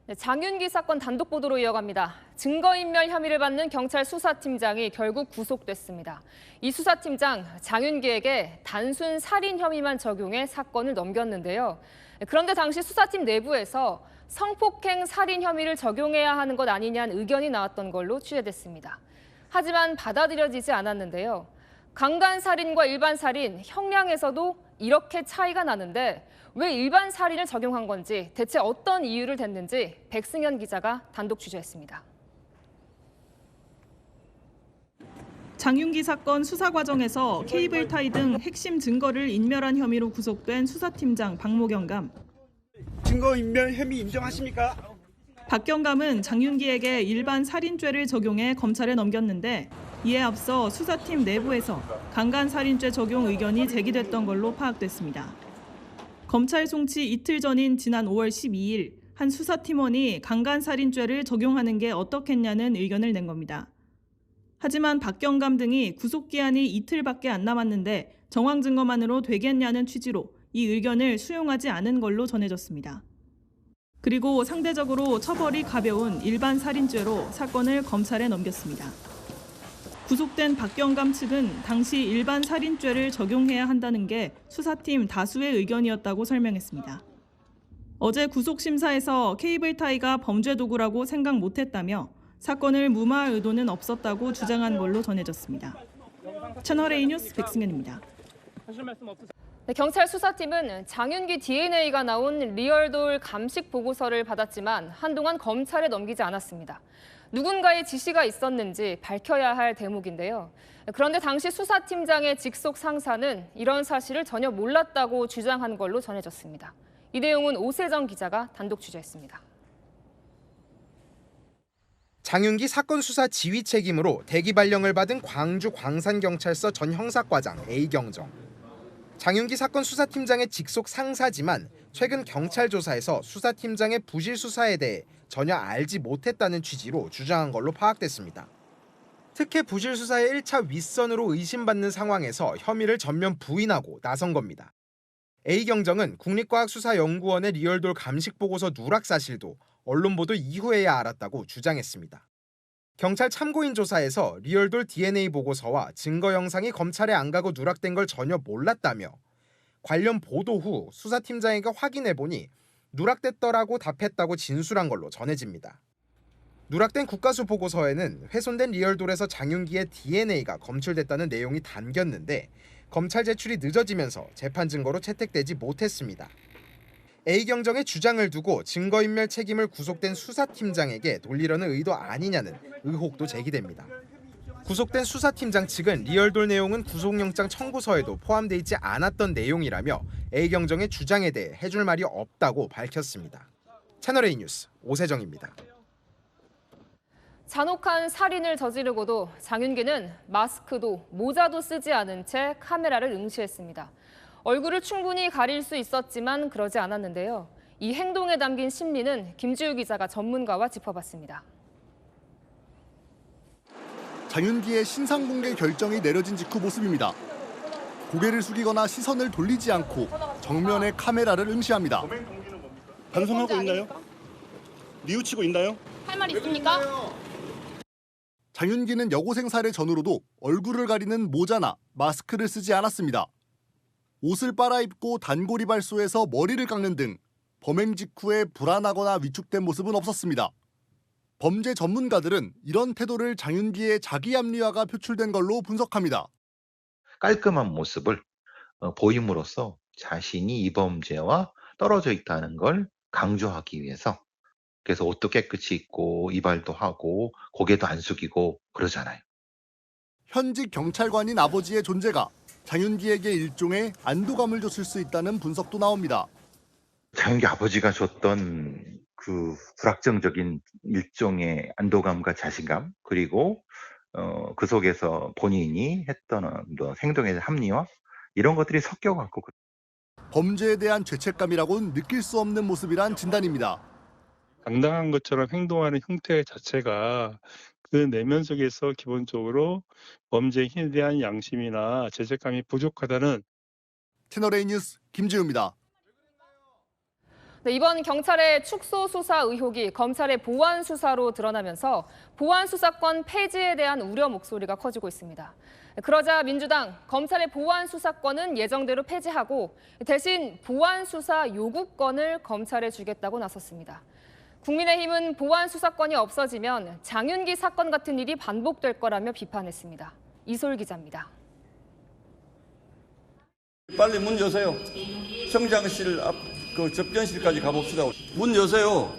네, 장윤기 사건 단독 보도로 이어갑니다. 증거인멸 혐의를 받는 경찰 수사팀장이 결국 구속됐습니다. 이 수사팀장 장윤기에게 단순 살인 혐의만 적용해 사건을 넘겼는데요. 그런데 당시 수사팀 내부에서 성폭행 살인 혐의를 적용해야 하는 것 아니냐는 의견이 나왔던 걸로 취재됐습니다. 하지만 받아들여지지 않았는데요. 강간 살인과 일반 살인, 형량에서도 이렇게 차이가 나는데 왜 일반 살인을 적용한 건지, 대체 어떤 이유를 댔는지 백승현 기자가 단독 취재했습니다. 장윤기 사건 수사 과정에서 케이블 타이 등 핵심 증거를 인멸한 혐의로 구속된 수사팀장 박모경감. 증거인멸 혐의 인정하십니까? 박경감은 장윤기에게 일반 살인죄를 적용해 검찰에 넘겼는데 이에 앞서 수사팀 내부에서 강간살인죄 적용 의견이 제기됐던 걸로 파악됐습니다. 검찰 송치 이틀 전인 지난 5월 12일 한 수사팀원이 강간살인죄를 적용하는 게 어떻겠냐는 의견을 낸 겁니다. 하지만 박경감 등이 구속기한이 이틀밖에 안 남았는데 정황 증거만으로 되겠냐는 취지로 이 의견을 수용하지 않은 걸로 전해졌습니다. 그리고 상대적으로 처벌이 가벼운 일반 살인죄로 사건을 검찰에 넘겼습니다. 구속된 박경감 측은 당시 일반 살인죄를 적용해야 한다는 게 수사팀 다수의 의견이었다고 설명했습니다. 어제 구속심사에서 케이블 타이가 범죄 도구라고 생각 못했다며 사건을 무마할 의도는 없었다고 주장한 걸로 전해졌습니다. 채널A 뉴스 백승현입니다. 네, 경찰 수사팀은 장윤기 DNA가 나온 리얼돌 감식 보고서를 받았지만 한동안 검찰에 넘기지 않았습니다. 누군가의 지시가 있었는지 밝혀야 할 대목인데요. 그런데 당시 수사팀장의 직속 상사는 이런 사실을 전혀 몰랐다고 주장한 걸로 전해졌습니다. 이 내용은 오세정 기자가 단독 취재했습니다. 장윤기 사건 수사 지휘 책임으로 대기 발령을 받은 광주 광산경찰서 전 형사과장 A경정. 장윤기 사건 수사팀장의 직속 상사지만 최근 경찰 조사에서 수사팀장의 부실 수사에 대해 전혀 알지 못했다는 취지로 주장한 걸로 파악됐습니다. 특혜 부실 수사의 1차 윗선으로 의심받는 상황에서 혐의를 전면 부인하고 나선 겁니다. A경정은 국립과학수사연구원의 리얼돌 감식보고서 누락 사실도 언론 보도 이후에야 알았다고 주장했습니다. 경찰 참고인 조사에서 리얼돌 DNA 보고서와 증거 영상이 검찰에 안 가고 누락된 걸 전혀 몰랐다며 관련 보도 후 수사팀장에게 확인해보니 누락됐더라고 답했다고 진술한 걸로 전해집니다. 누락된 국가수 보고서에는 훼손된 리얼돌에서 장윤기의 DNA가 검출됐다는 내용이 담겼는데 검찰 제출이 늦어지면서 재판 증거로 채택되지 못했습니다. A경정의 주장을 두고 증거인멸 책임을 구속된 수사팀장에게 돌리려는 의도 아니냐는 의혹도 제기됩니다. 구속된 수사팀장 측은 리얼돌 내용은 구속영장 청구서에도 포함돼 있지 않았던 내용이라며 A경정의 주장에 대해 해줄 말이 없다고 밝혔습니다. 채널A 뉴스 오세정입니다. 잔혹한 살인을 저지르고도 장윤기는 마스크도 모자도 쓰지 않은 채 카메라를 응시했습니다. 얼굴을 충분히 가릴 수 있었지만 그러지 않았는데요. 이 행동에 담긴 심리는 김주유 기자가 전문가와 짚어봤습니다. 장윤기의 신상 공개 결정이 내려진 직후 모습입니다. 고개를 숙이거나 시선을 돌리지 않고 정면에 카메라를 응시합니다. 반성하고 있나요? 뉘우치고 있나요? 할 말 있습니까? 장윤기는 여고생 살해 전후로도 얼굴을 가리는 모자나 마스크를 쓰지 않았습니다. 옷을 빨아입고 단골 이발소에서 머리를 깎는 등 범행 직후에 불안하거나 위축된 모습은 없었습니다. 범죄 전문가들은 이런 태도를 장윤기의 자기 합리화가 표출된 걸로 분석합니다. 깔끔한 모습을 보임으로써 자신이 이 범죄와 떨어져 있다는 걸 강조하기 위해서, 그래서 옷도 깨끗이 입고 이발도 하고 고개도 안 숙이고 그러잖아요. 현직 경찰관인 아버지의 존재가 장윤기에게 일종의 안도감을 줬을 수 있다는 분석도 나옵니다. 장윤기 아버지가 줬던 그 불확정적인 일종의 안도감과 자신감, 그리고 그 속에서 본인이 했던 행동의 합리화, 이런 것들이 섞여갖고 범죄에 대한 죄책감이라고는 느낄 수 없는 모습이란 진단입니다. 당당한 것처럼 행동하는 형태 자체가 그 내면 속에서 기본적으로 범죄에 대한 양심이나 죄책감이 부족하다는. 채널A 뉴스 김지우입니다. 네, 이번 경찰의 축소 수사 의혹이 검찰의 보안 수사로 드러나면서 보안 수사권 폐지에 대한 우려 목소리가 커지고 있습니다. 그러자 민주당, 검찰의 보안 수사권은 예정대로 폐지하고 대신 보안 수사 요구권을 검찰에 주겠다고 나섰습니다. 국민의힘은 보안 수사권이 없어지면 장윤기 사건 같은 일이 반복될 거라며 비판했습니다. 이솔 기자입니다. 빨리 문 여세요. 청장실 앞 그 접견실까지 가봅시다. 문 여세요.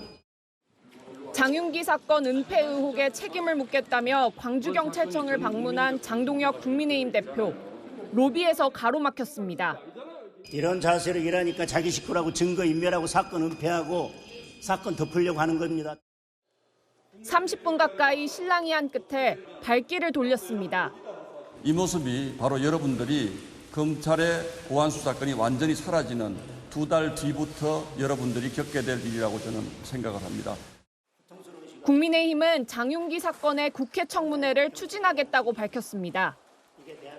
장윤기 사건 은폐 의혹에 책임을 묻겠다며 광주경찰청을 방문한 장동혁 국민의힘 대표. 로비에서 가로막혔습니다. 이런 자세로 일하니까 자기 식구라고 증거인멸하고 사건 은폐하고 사건 덮으려고 하는 겁니다. 30분 가까이 실랑이한 끝에 발길을 돌렸습니다. 이 모습이 바로 여러분들이 검찰의 보안 수사권이 완전히 사라지는 2달 뒤부터 여러분들이 겪게 될 일이라고 저는 생각을 합니다. 국민의힘은 장윤기 사건의 국회 청문회를 추진하겠다고 밝혔습니다.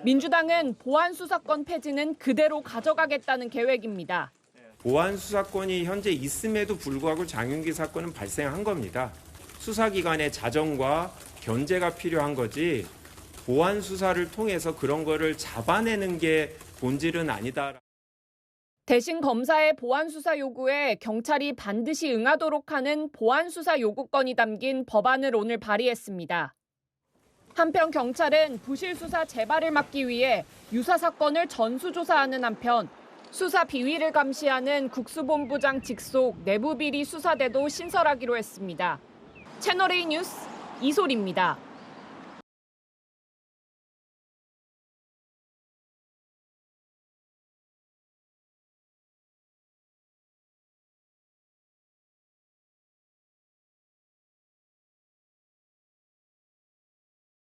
민주당은 보안 수사권 폐지는 그대로 가져가겠다는 계획입니다. 보안 수사권이 현재 있음에도 불구하고 장윤기 사건은 발생한 겁니다. 수사기관의 자정과 견제가 필요한 거지 보안 수사를 통해서 그런 거를 잡아내는 게 본질은 아니다. 대신 검사의 보안 수사 요구에 경찰이 반드시 응하도록 하는 보안 수사 요구권이 담긴 법안을 오늘 발의했습니다. 한편 경찰은 부실 수사 재발을 막기 위해 유사 사건을 전수조사하는 한편 수사 비위를 감시하는 국수본부장 직속 내부비리 수사대도 신설하기로 했습니다. 채널A 뉴스 이솔입니다.